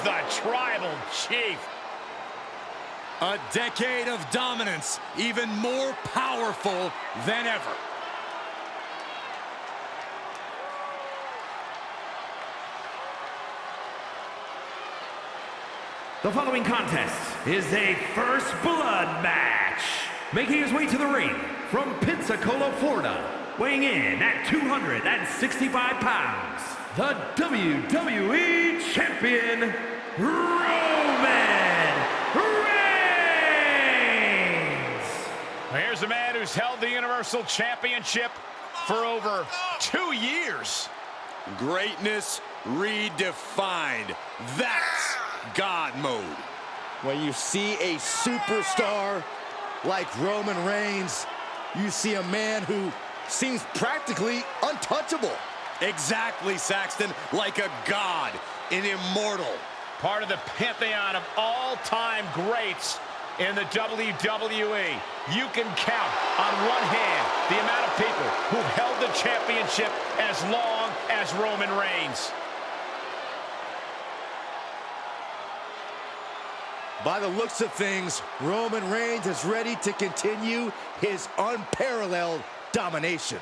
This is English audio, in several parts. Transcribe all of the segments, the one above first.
the Tribal Chief. A decade of dominance, even more powerful than ever. The following contest is a first blood match. Making his way to the ring from Pensacola, Florida, weighing in at 265 pounds, the WWE Champion, Roman Reigns. Here's a man who's held the Universal Championship for over 2 years. Greatness redefined. That's God mode. When you see a superstar like Roman Reigns, you see a man who seems practically untouchable. Exactly, Saxton. Like a god, an immortal. Part of the pantheon of all-time greats in the WWE. You can count on one hand the amount of people who've held the championship as long as Roman Reigns. By the looks of things, Roman Reigns is ready to continue his unparalleled domination.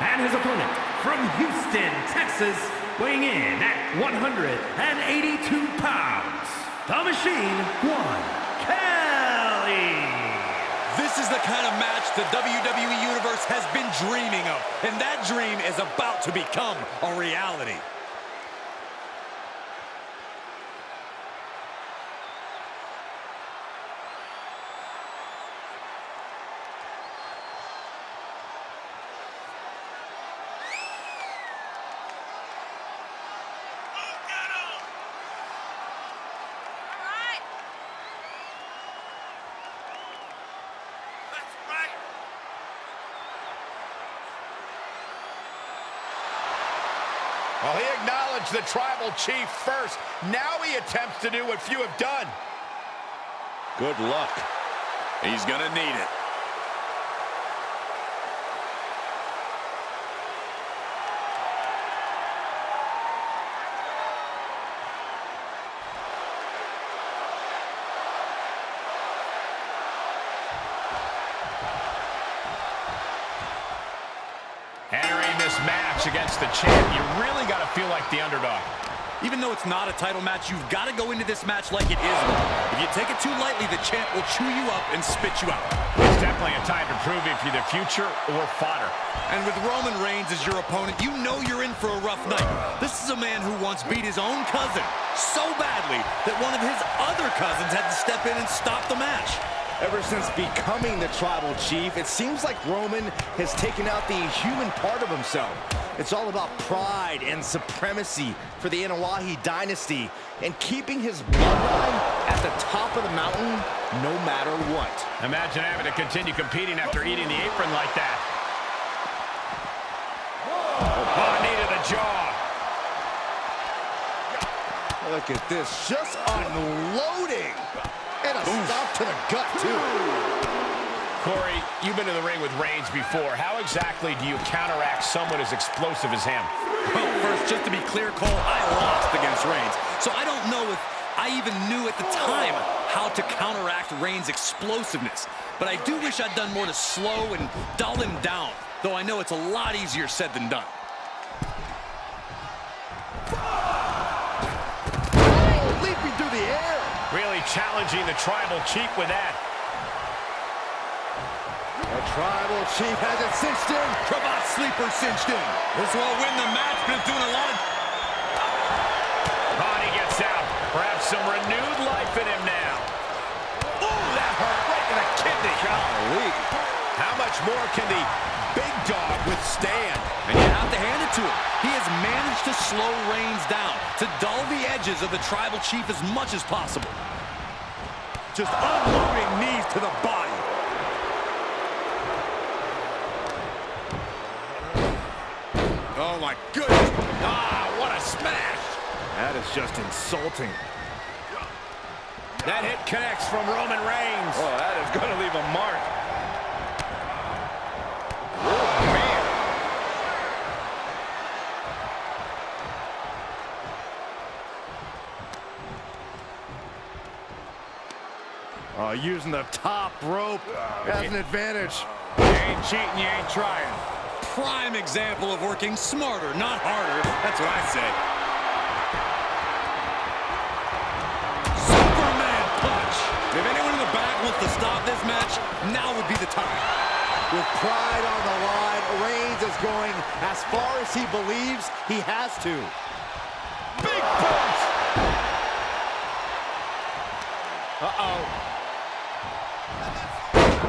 And his opponent from Houston, Texas, weighing in at 182 pounds, the Machine, Kelly. This is the kind of match the WWE Universe has been dreaming of, and that dream is about to become a reality. Well, he acknowledged the Tribal Chief first. Now he attempts to do what few have done. Good luck. He's gonna need it. Entering this match against the champ, you really got to feel like the underdog. Even though it's not a title match, you've got to go into this match like it is one. If you take it too lightly, the champ will chew you up and spit you out. It's definitely a time to prove if you're the future or fodder. And with Roman Reigns as your opponent, you know you're in for a rough night. This is a man who once beat his own cousin so badly that one of his other cousins had to step in and stop the match. Ever since becoming the Tribal Chief, it seems like Roman has taken out the human part of himself. It's all about pride and supremacy for the Anoa'i dynasty and keeping his bloodline at the top of the mountain no matter what. Imagine having to continue competing after eating the apron like that. Oh, knee to the jaw. Look at this, just unloading. And a stop to the gut, too. Corey, you've been to the ring with Reigns before. How exactly do you counteract someone as explosive as him? Well, first, just to be clear, Cole, I lost against Reigns. So I don't know if I even knew at the time how to counteract Reigns' explosiveness. But I do wish I'd done more to slow and dull him down, though I know it's a lot easier said than done. Oh, leaping through the air. Really challenging the Tribal Chief with that. The Tribal Chief has it cinched in. Cravat sleeper cinched in. This won't win the match, but it's doing a lot of... Ronnie gets out. Perhaps some renewed life in him now. Oh, that hurt right in the kidney. Golly. How much more can the big dog withstand? And you have to hand it to him. He has managed to slow Reigns down, to dull the edges of the Tribal Chief as much as possible. Just unloading knees to the body. Oh, my goodness. Ah, what a smash. That is just insulting. That hit connects from Roman Reigns. Oh, that is going to leave a mark. Oh, man. Using the top rope as an advantage. You ain't cheating, you ain't trying. Prime example of working smarter, not harder. That's what I say. Superman punch. If anyone in the back wants to stop this match, now would be the time. With pride on the line, Reigns is going as far as he believes he has to. Big boot! Uh-oh.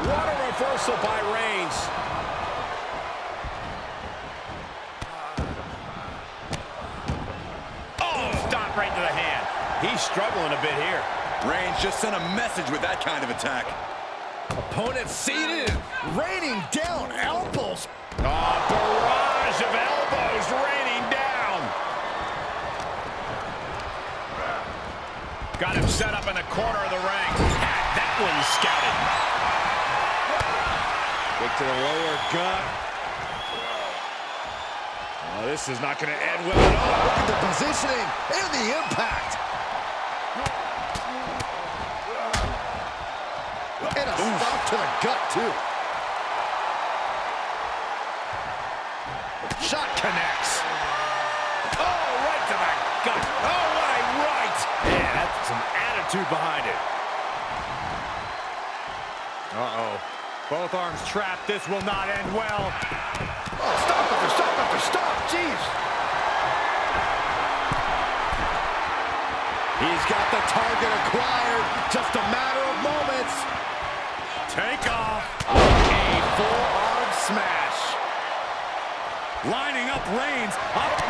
What a reversal by Reigns. Oh, stop right to the hand. He's struggling a bit here. Reigns just sent a message with that kind of attack. Opponent seated, raining down elbows. Oh, barrage of elbows raining down. Got him set up in the corner of the ring. Had that one scouted. Kick to the lower gut. Oh, this is not going to end well at all. Look at the positioning and the impact. And a stop to the gut, too. Shot connects. Oh, right to the gut. Oh, what a right. Man, that's some attitude behind it. Uh-oh. Both arms trapped. This will not end well. Oh, stop after stop after stop. Jeez. He's got the target acquired. Just a matter of moments. Take off. A forearm smash. Lining up Reigns. Up.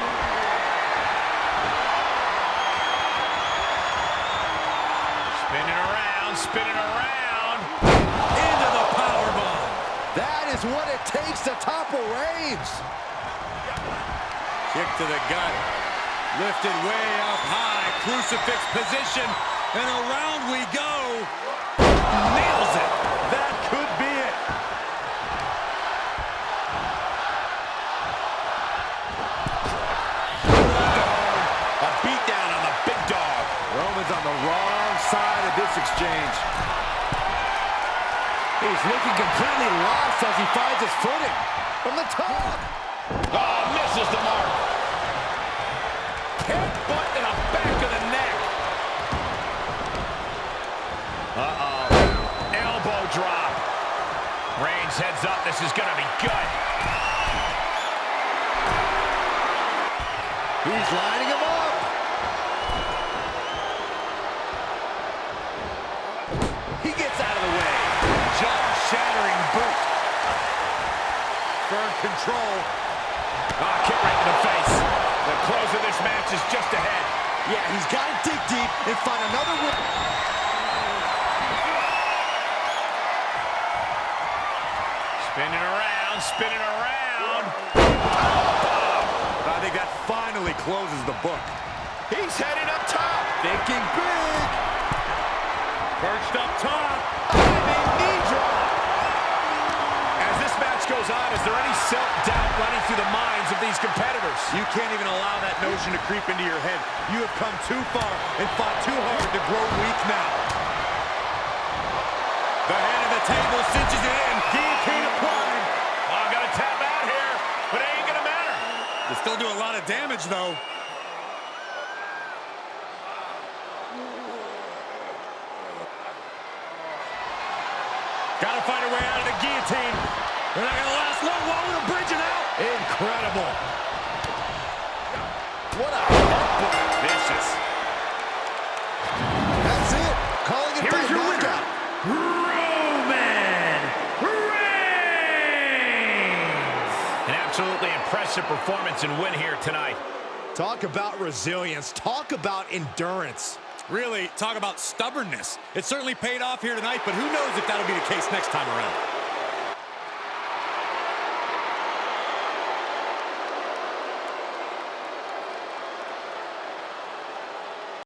Spinning around, spinning around. Into the powerbomb. That is what it takes to topple Reigns. Kick to the gut. Lifted way up high. Crucifix position. And around we go. Nails it. That could be it. A beatdown on the big dog. Roman's on the wrong side of this exchange. He's looking completely lost as he finds his footing. From the top. Oh, misses the mark. Headbutt in the back of the neck. Uh-oh. Elbow drop. Reigns heads up. This is going to be good. He's lining him up. He gets out of the way. Jaw-shattering boot. Firm control. Ah, kick right to the face. The close of this match is just ahead. Yeah, he's got to dig deep and find another win. Spinning around, spinning around. I think that finally closes the book. He's headed up top. Thinking big. Perched up top. Diving knee drop. As this match goes on, is there any self-doubt running through the minds of these competitors? You can't even allow that notion to creep into your head. You have come too far and fought too hard to grow weak now. The head of the table cinches it in. Guillotine applied. Oh, I'm going to tap out here, but it ain't going to matter. They still do a lot of damage, though. Got to find a way out of the guillotine. They're not going to last long while we're bridging out. Incredible. What a Vicious. That's it. Calling it Here's by your winner, knockout. Roman Reigns. An absolutely impressive performance and win here tonight. Talk about resilience. Talk about endurance. Really, talk about stubbornness. It certainly paid off here tonight, but who knows if that'll be the case next time around.